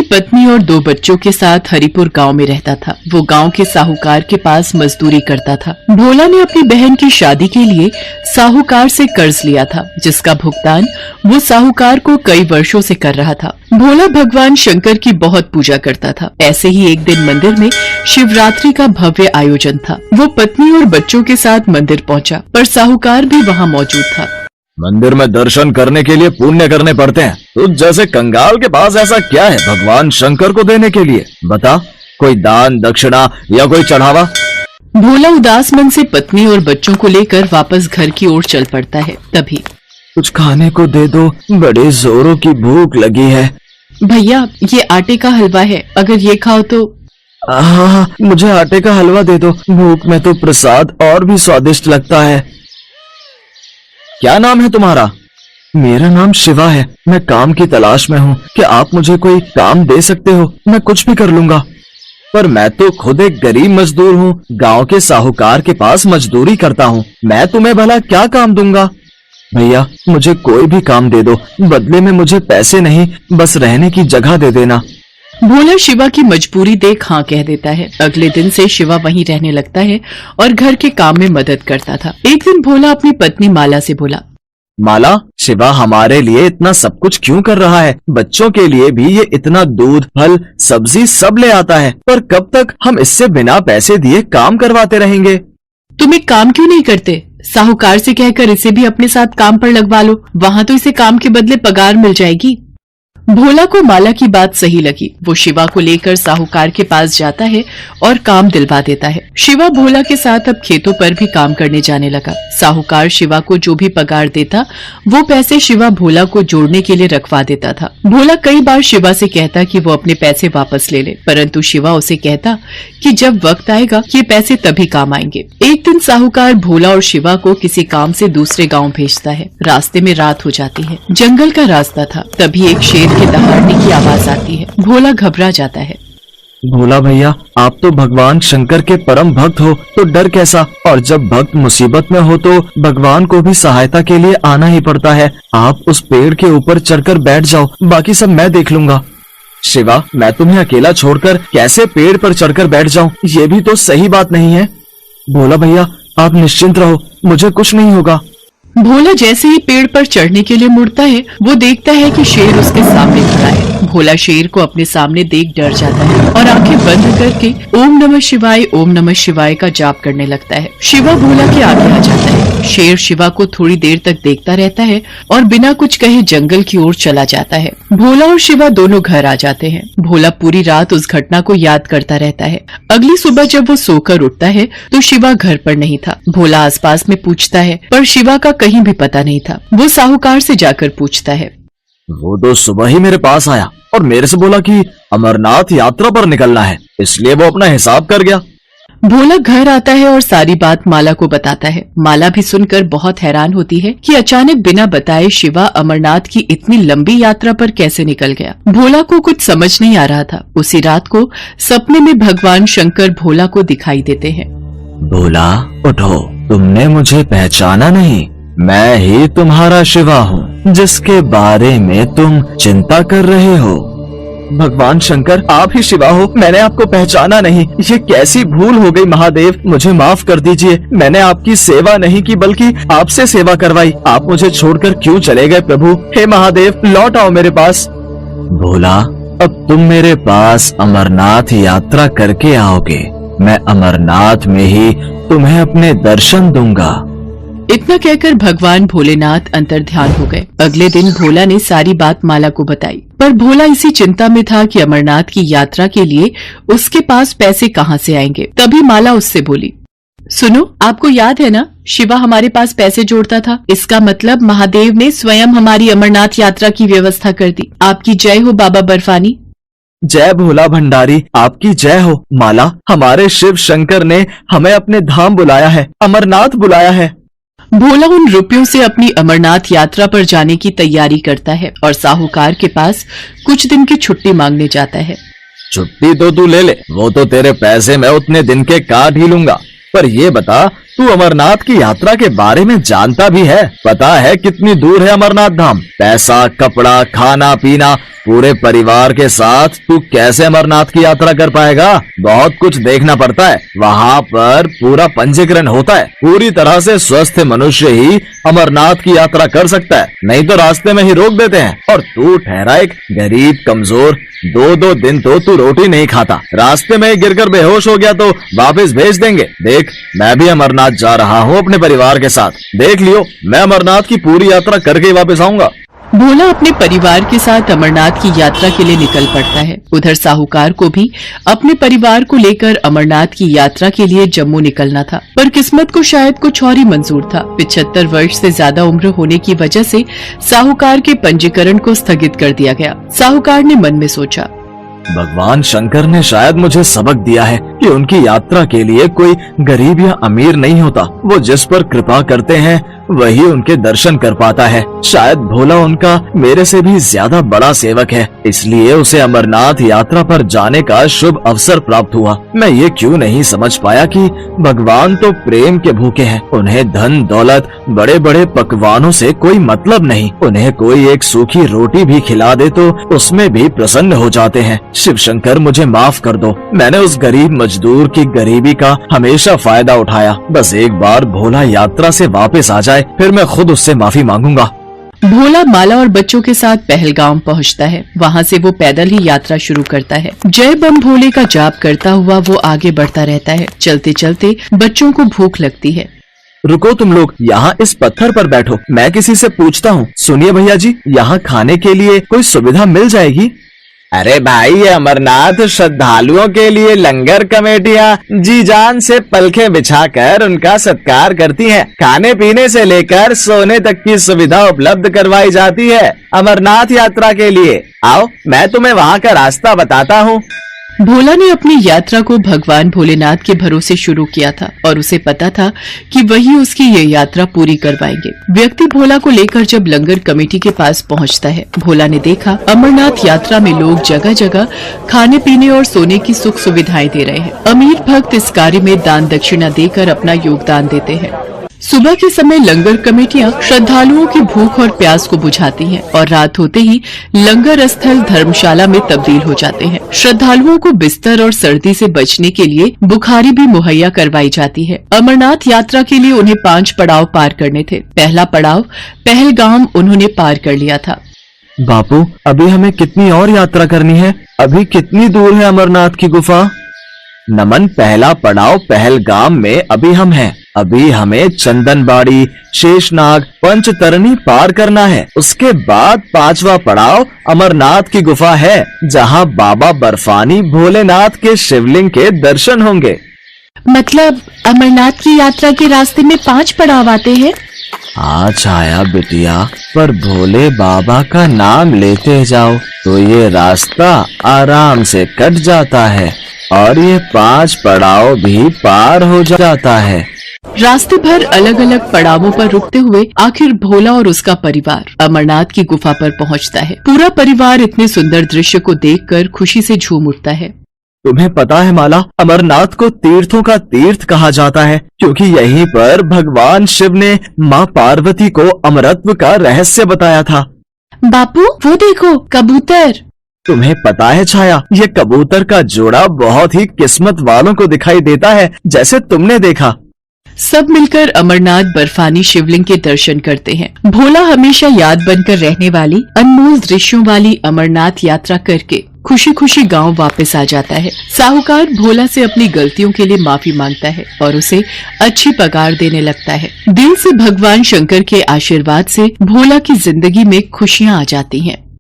पत्नी और 2 बच्चों के साथ हरिपुर गांव में रहता था। वो गांव के साहूकार के पास मजदूरी करता था। भोला ने अपनी बहन की शादी के लिए साहूकार से कर्ज लिया था, जिसका भुगतान वो साहूकार को कई वर्षों से कर रहा था। भोला भगवान शंकर की बहुत पूजा करता था। ऐसे ही एक दिन मंदिर में शिवरात्रि का भव्य आयोजन था। वो पत्नी और बच्चों के साथ मंदिर पहुंचा, पर साहूकार भी वहां मौजूद था। मंदिर में दर्शन करने के लिए पुण्य करने पड़ते हैं। तुझ जैसे कंगाल के पास ऐसा क्या है भगवान शंकर को देने के लिए? बता, कोई दान दक्षिणा या कोई चढ़ावा? भोला उदास मन से पत्नी और बच्चों को लेकर वापस घर की ओर चल पड़ता है। तभी कुछ खाने को दे दो, बड़े जोरों की भूख लगी है। भैया, ये आटे का हलवा है, अगर ये खाओ तो। हाँ, मुझे आटे का हलवा दे दो। भूख में तो प्रसाद और भी स्वादिष्ट लगता है। क्या नाम है तुम्हारा? मेरा नाम शिवा है। मैं काम की तलाश में हूँ। क्या आप मुझे कोई काम दे सकते हो? मैं कुछ भी कर लूंगा। पर मैं तो खुद एक गरीब मजदूर हूँ। गांव के साहूकार के पास मजदूरी करता हूँ। मैं तुम्हें भला क्या काम दूंगा? भैया, मुझे कोई भी काम दे दो। बदले में मुझे पैसे नहीं, बस रहने की जगह दे देना। भोला शिवा की मजबूरी देख हाँ कह देता है। अगले दिन से शिवा वहीं रहने लगता है और घर के काम में मदद करता था। एक दिन भोला अपनी पत्नी माला से बोला, माला, शिवा हमारे लिए इतना सब कुछ क्यों कर रहा है? बच्चों के लिए भी ये इतना दूध, फल, सब्जी सब ले आता है, पर कब तक हम इससे बिना पैसे दिए काम करवाते रहेंगे? तुम एक काम क्यों नहीं करते? साहूकार से कहकर इसे भी अपने साथ काम पर लगवा लो। वहाँ तो इसे काम के बदले पगार मिल जाएगी। भोला को माला की बात सही लगी। वो शिवा को लेकर साहूकार के पास जाता है और काम दिलवा देता है। शिवा भोला के साथ अब खेतों पर भी काम करने जाने लगा। साहूकार शिवा को जो भी पगार देता, वो पैसे शिवा भोला को जोड़ने के लिए रखवा देता था। भोला कई बार शिवा से कहता कि वो अपने पैसे वापस ले ले, परंतु शिवा उसे कहता कि जब वक्त आएगा ये पैसे तभी काम आएंगे। एक दिन साहूकार भोला और शिवा को किसी काम से दूसरे गाँव भेजता है। रास्ते में रात हो जाती है। जंगल का रास्ता था। तभी एक शेर के दहाड़ने की आवाज आती है। भोला घबरा जाता है। भोला भैया, आप तो भगवान शंकर के परम भक्त हो, तो डर कैसा? और जब भक्त मुसीबत में हो तो भगवान को भी सहायता के लिए आना ही पड़ता है। आप उस पेड़ के ऊपर चढ़कर बैठ जाओ, बाकी सब मैं देख लूंगा। शिवा, मैं तुम्हें अकेला छोड़कर कैसे पेड़ पर चढ़कर बैठ जाऊं? ये भी तो सही बात नहीं है। भोला भैया, आप निश्चिंत रहो, मुझे कुछ नहीं होगा। भोला जैसे ही पेड़ पर चढ़ने के लिए मुड़ता है, वो देखता है कि शेर उसके सामने खड़ा है। भोला शेर को अपने सामने देख डर जाता है और आंखें बंद करके ओम नमः शिवाय का जाप करने लगता है। शिवा भोला के आगे आ जाता है। शेर शिवा को थोड़ी देर तक देखता रहता है और बिना कुछ कहे जंगल की ओर चला जाता है। भोला और शिवा दोनों घर आ जाते हैं। भोला पूरी रात उस घटना को याद करता रहता है। अगली सुबह जब वो सोकर उठता है तो शिवा घर पर नहीं था। भोला आसपास में पूछता है, पर शिवा का कहीं भी पता नहीं था। वो साहूकार से जाकर पूछता है। वो तो सुबह ही मेरे पास आया और मेरे से बोला कि अमरनाथ यात्रा पर निकलना है, इसलिए वो अपना हिसाब कर गया। भोला घर आता है और सारी बात माला को बताता है। माला भी सुनकर बहुत हैरान होती है कि अचानक बिना बताए शिवा अमरनाथ की इतनी लंबी यात्रा पर कैसे निकल गया। भोला को कुछ समझ नहीं आ रहा था। उसी रात को सपने में भगवान शंकर भोला को दिखाई देते हैं। भोला, उठो, तुमने मुझे पहचाना नहीं? मैं ही तुम्हारा शिवा हूँ, जिसके बारे में तुम चिंता कर रहे हो। भगवान शंकर, आप ही शिवा हो? मैंने आपको पहचाना नहीं। ये कैसी भूल हो गई महादेव, मुझे माफ कर दीजिए। मैंने आपकी सेवा नहीं की बल्कि आपसे सेवा करवाई। आप मुझे छोड़कर क्यों चले गए प्रभु? हे महादेव, लौट आओ मेरे पास। भोला, अब तुम मेरे पास अमरनाथ यात्रा करके आओगे। मैं अमरनाथ में ही तुम्हें अपने दर्शन दूंगा। इतना कहकर भगवान भोलेनाथ अंतर्ध्यान हो गए। अगले दिन भोला ने सारी बात माला को बताई, पर भोला इसी चिंता में था कि अमरनाथ की यात्रा के लिए उसके पास पैसे कहाँ से आएंगे। तभी माला उससे बोली, सुनो, आपको याद है ना, शिवा हमारे पास पैसे जोड़ता था। इसका मतलब महादेव ने स्वयं हमारी अमरनाथ यात्रा की व्यवस्था कर दी। आपकी जय हो बाबा बर्फानी। जय भोला भंडारी, आपकी जय हो। माला, हमारे शिव शंकर ने हमें अपने धाम बुलाया है, अमरनाथ बुलाया है। भोला उन रुपयों से अपनी अमरनाथ यात्रा पर जाने की तैयारी करता है और साहूकार के पास कुछ दिन की छुट्टी मांगने जाता है। छुट्टी तो तू ले ले, वो तो तेरे पैसे मैं उतने दिन के काट ही लूंगा। पर ये बता, तू अमरनाथ की यात्रा के बारे में जानता भी है? पता है कितनी दूर है अमरनाथ धाम? पैसा, कपड़ा, खाना पीना, पूरे परिवार के साथ तू कैसे अमरनाथ की यात्रा कर पाएगा? बहुत कुछ देखना पड़ता है। वहाँ पर पूरा पंजीकरण होता है। पूरी तरह से स्वस्थ मनुष्य ही अमरनाथ की यात्रा कर सकता है, नहीं तो रास्ते में ही रोक देते हैं। और तू ठहरा एक गरीब कमजोर, 2-2 दिन तो तू रोटी नहीं खाता। रास्ते में गिरकर बेहोश हो गया तो वापस भेज देंगे। देख, मैं भी अमरनाथ जा रहा हूँ अपने परिवार के साथ। देख लियो, मैं अमरनाथ की पूरी यात्रा करके ही वापस आऊंगा। भोला अपने परिवार के साथ अमरनाथ की यात्रा के लिए निकल पड़ता है। उधर साहूकार को भी अपने परिवार को लेकर अमरनाथ की यात्रा के लिए जम्मू निकलना था, पर किस्मत को शायद कुछ और ही मंजूर था। 75 वर्ष से ज्यादा उम्र होने की वजह से साहूकार के पंजीकरण को स्थगित कर दिया गया। साहूकार ने मन में सोचा, भगवान शंकर ने शायद मुझे सबक दिया है कि उनकी यात्रा के लिए कोई गरीब या अमीर नहीं होता। वो जिस पर कृपा करते हैं वही उनके दर्शन कर पाता है। शायद भोला उनका मेरे से भी ज्यादा बड़ा सेवक है, इसलिए उसे अमरनाथ यात्रा पर जाने का शुभ अवसर प्राप्त हुआ। मैं ये क्यों नहीं समझ पाया कि भगवान तो प्रेम के भूखे हैं। उन्हें धन दौलत, बड़े बड़े पकवानों से कोई मतलब नहीं। उन्हें कोई एक सूखी रोटी भी खिला दे तो उसमें भी प्रसन्न हो जाते हैं। शिव शंकर, मुझे माफ कर दो। मैंने उस गरीब मजदूर की गरीबी का हमेशा फायदा उठाया। बस एक बार भोला यात्रा से वापस आ जाए, फिर मैं खुद उससे माफी मांगूंगा। भोला माला और बच्चों के साथ पहलगाम पहुंचता है। वहां से वो पैदल ही यात्रा शुरू करता है। जय बम भोले का जाप करता हुआ वो आगे बढ़ता रहता है। चलते चलते बच्चों को भूख लगती है। रुको तुम लोग, यहाँ इस पत्थर पर बैठो, मैं किसी से पूछता हूँ। सुनिए भैया जी, यहाँ खाने के लिए कोई सुविधा मिल जाएगी? अरे भाई, ये अमरनाथ श्रद्धालुओं के लिए लंगर कमेटियाँ जी जान से पलखें बिछाकर उनका सत्कार करती हैं। खाने पीने से लेकर सोने तक की सुविधा उपलब्ध करवाई जाती है अमरनाथ यात्रा के लिए। आओ, मैं तुम्हें वहाँ का रास्ता बताता हूँ। भोला ने अपनी यात्रा को भगवान भोलेनाथ के भरोसे शुरू किया था और उसे पता था कि वही उसकी ये यात्रा पूरी करवाएंगे। व्यक्ति भोला को लेकर जब लंगर कमेटी के पास पहुंचता है, भोला ने देखा अमरनाथ यात्रा में लोग जगह जगह खाने पीने और सोने की सुख सुविधाएं दे रहे हैं। अमीर भक्त इस कार्य में दान दक्षिणा देकर अपना योगदान देते हैं। सुबह के समय लंगर कमेटियां श्रद्धालुओं की भूख और प्यास को बुझाती हैं और रात होते ही लंगर स्थल धर्मशाला में तब्दील हो जाते हैं। श्रद्धालुओं को बिस्तर और सर्दी से बचने के लिए बुखारी भी मुहैया करवाई जाती है। अमरनाथ यात्रा के लिए उन्हें 5 पड़ाव पार करने थे। पहला पड़ाव पहलगाम उन्होंने पार कर लिया था। बापू, अभी हमें कितनी और यात्रा करनी है? अभी कितनी दूर है अमरनाथ की गुफा? नमन, पहला पड़ाव पहलगाम में अभी हम हैं। अभी हमें चंदनबाड़ी, शेषनाग, पंचतरणी पार करना है। उसके बाद 5वां पड़ाव अमरनाथ की गुफा है, जहां बाबा बर्फानी भोलेनाथ के शिवलिंग के दर्शन होंगे। मतलब अमरनाथ की यात्रा के रास्ते में 5 पड़ाव आते हैं? हाँ छाया बिटिया, पर भोले बाबा का नाम लेते जाओ तो ये रास्ता आराम से कट जाता है और ये 5 पड़ाव भी पार हो जाता है। रास्ते भर अलग अलग पड़ावों पर रुकते हुए आखिर भोला और उसका परिवार अमरनाथ की गुफा पर पहुंचता है। पूरा परिवार इतने सुंदर दृश्य को देखकर खुशी से झूम उठता है। तुम्हें पता है माला, अमरनाथ को तीर्थों का तीर्थ कहा जाता है क्योंकि यहीं पर भगवान शिव ने माँ पार्वती को अमरत्व का रहस्य बताया था। बापू, वो देखो कबूतर। तुम्हें पता है छाया, ये कबूतर का जोड़ा बहुत ही किस्मत वालों को दिखाई देता है, जैसे तुमने देखा। सब मिलकर अमरनाथ बर्फानी शिवलिंग के दर्शन करते हैं। भोला हमेशा याद बनकर रहने वाली अनमोल दृश्यों वाली अमरनाथ यात्रा करके खुशी खुशी गांव वापस आ जाता है। साहूकार भोला से अपनी गलतियों के लिए माफी मांगता है और उसे अच्छी पगार देने लगता है। दिल से भगवान शंकर के आशीर्वाद से भोला की जिंदगी में खुशियां आ जाती हैं।